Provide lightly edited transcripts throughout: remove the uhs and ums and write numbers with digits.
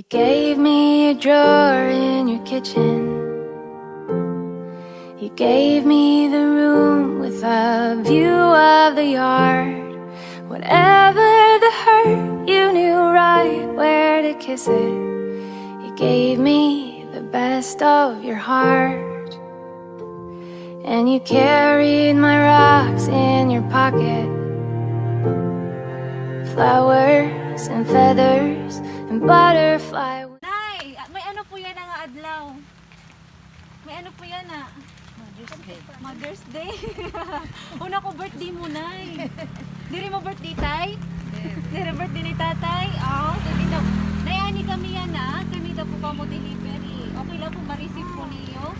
gave me a drawer in your kitchen. You gave me the room with a view of the yard. Whatever the hurt, you knew right where to kiss it. You gave me the best of your heart. And you carried my rocks in your pocket. Flowers and feathers and butterfly. Nay, may ano po yan ang adlaw? May ano po yan ah? Mother's Day. Una ko birthday mo, Nay. Diri mo birthday, Tay? Diri birthday ni Tatay? Oo, sabi daw. Nay, ani kami yan ah. Kami daw po pa mo delivery. Okay lang po, ma-receive po niyo?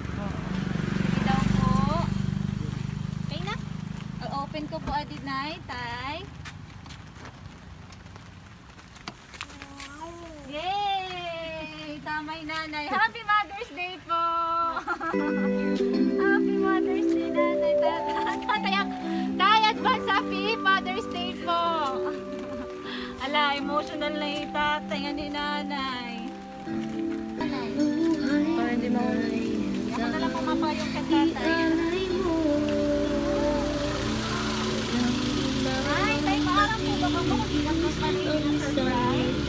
Sige daw po. Okay na? Open ko po adit, Nay, Tay. Yay! Tamay nanay. Happy Mother's Day po! Happy Mother's Day, Nanay Tatay. Tay, advance happy Mother's Day po! Ala, emotional na yung tatay ni nanay. Para hindi maulay. Ako na lang pumapayong kay tatay. Ay, tay, parang po ba mo? Hindi lang mas maliit ng surprise.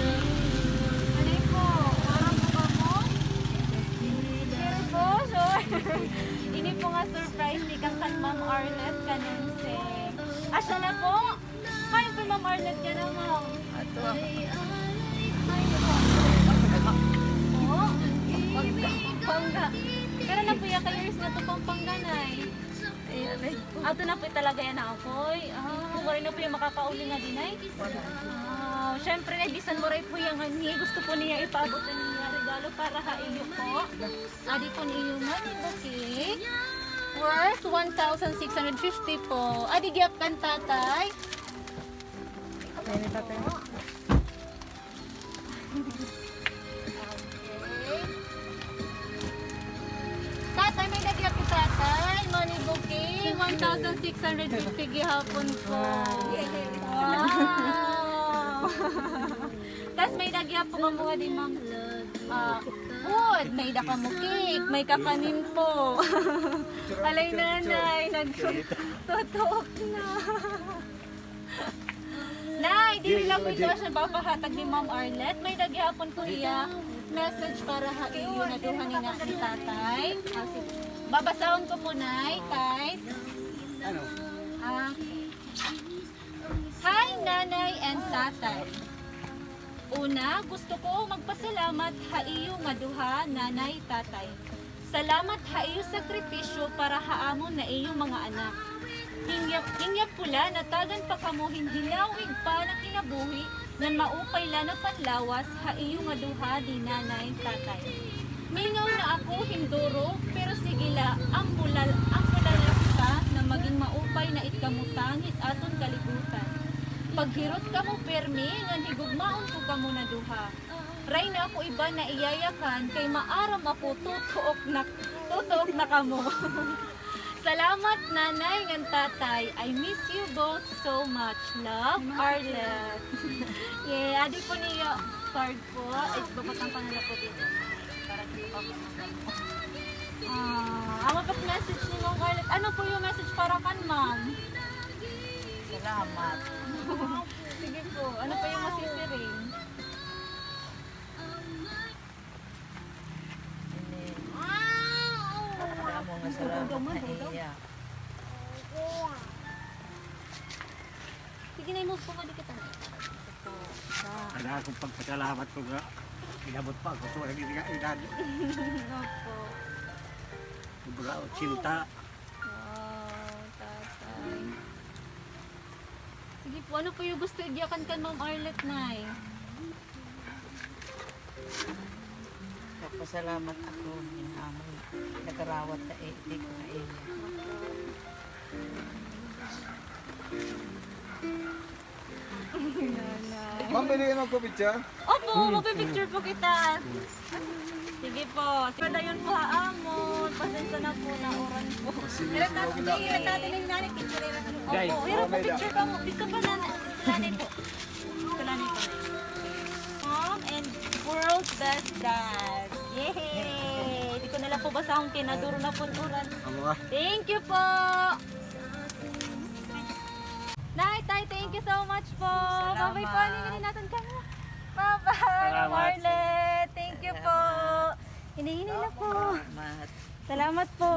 Ini po nga surprise ni kang kan Ma'am Arleth Canonce. Asya na po? Kayo po Ma'am Arleth ka na, Ma'am. Ato ako. Pangga. Pero na po yung years na ito pang pangganay. Ato na po talaga yan ako. Wala na po yung makakauli nga dinay. Siyempre na bisan mo rin po yung gusto po niya ipaabot na niya regalo para haiyo po. Adi po niyo money bouquet worth 1,650 po. Adi gyap kan tatay. Nanay Tatay. Tatay, may nagyap ki tatay. Money bouquet 1,650 gihapon po. Wow! Tapos may nagyap po mga din, Ma'am. Food, may daka mo cake, may kakanin po. Alay nanay, nagtutok na. Nay, di lang po ito siya papahatag ni Ma'am Arleth. May nagyapon po iya message para haiyo na duha ni na ni tatay. Babasahon ko po, Nay, kahit. Hi, Nanay and Tatay. Una, gusto ko magpasalamat haiyo nga duha, Nanay Tatay. Salamat haiyo sakripisyo para haamon na iyong mga anak. Hingyap pula na tagan pa kamo hinhilawig pa na kinabuhi nan maupay la na panlawas haiyo nga duha di Nanay Tatay. Mingaw na ako hinduro pero sigila ang pulal ka na maging maupay na itkamutangit aton kalibutan. Paghirot ka mo permi, ngan higugmaon ko ka mo na duha. Ray na ako iba na iyayakan, kay maaram ako tutuok na ka mo. Salamat Nanay and Tatay. I miss you both so much. Love, Arleth. Yeah, adi po niyo card po. Ay, babakang panala po dito. Para dito ako. Ang message ni Ma'am Arleth. Ano po yung message para kan Ma'am? Salamat. Sige po. Ano pa yung masisiring? Wala mo nga salamat na Hiya. Sige na mo po ka di kita. Ada akong pagpasalamat ko nga. Inabot pa ako. So, nag-iingan. Opo. Kumbaga, cinta. Wow, tatay. Sige po, ano po yung gusto idiyakan kan Ma'am Arleth, Nay? Nagpasalamat ako. Hinamon. Nagarawat na iti ko na Hiya. Ma'am, pwede kayo magpapicture? Opo, magpipicture po kita. Sige po. Sige yun po haamon. Pasensya na po na oran po. Hirap natin yung nanay picture. Opo, hirap po picture ka mo. Dito pa nanay po. Ito nanay po. And world's best dad. Yay! Hindi ko na lang po basta akong kinaduro na punturan. Thank you po! Nay, Tay, thank you so much po. Bye-bye po. Hiningin natin kamo. Bye-bye, Arleth. Thank you po. Hinihini na po. Salamat. Salamat po.